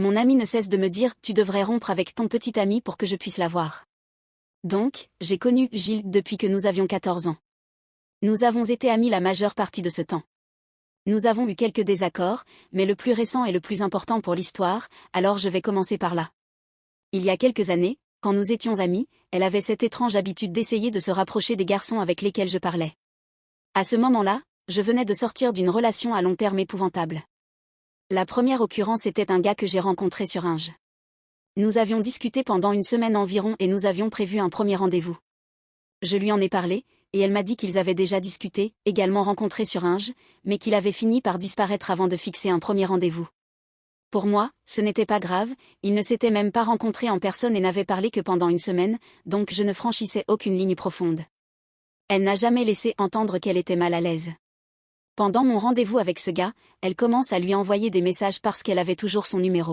Mon ami ne cesse de me dire « Tu devrais rompre avec ton petit ami pour que je puisse la voir ». Donc, j'ai connu Gilles depuis que nous avions 14 ans. Nous avons été amis la majeure partie de ce temps. Nous avons eu quelques désaccords, mais le plus récent est le plus important pour l'histoire, alors je vais commencer par là. Il y a quelques années, quand nous étions amis, elle avait cette étrange habitude d'essayer de se rapprocher des garçons avec lesquels je parlais. À ce moment-là, je venais de sortir d'une relation à long terme épouvantable. La première occurrence était un gars que j'ai rencontré sur Hinge. Nous avions discuté pendant une semaine environ et nous avions prévu un premier rendez-vous. Je lui en ai parlé, et elle m'a dit qu'ils avaient déjà discuté, également rencontré sur Hinge, mais qu'il avait fini par disparaître avant de fixer un premier rendez-vous. Pour moi, ce n'était pas grave, ils ne s'étaient même pas rencontrés en personne et n'avaient parlé que pendant une semaine, donc je ne franchissais aucune ligne profonde. Elle n'a jamais laissé entendre qu'elle était mal à l'aise. Pendant mon rendez-vous avec ce gars, elle commence à lui envoyer des messages parce qu'elle avait toujours son numéro.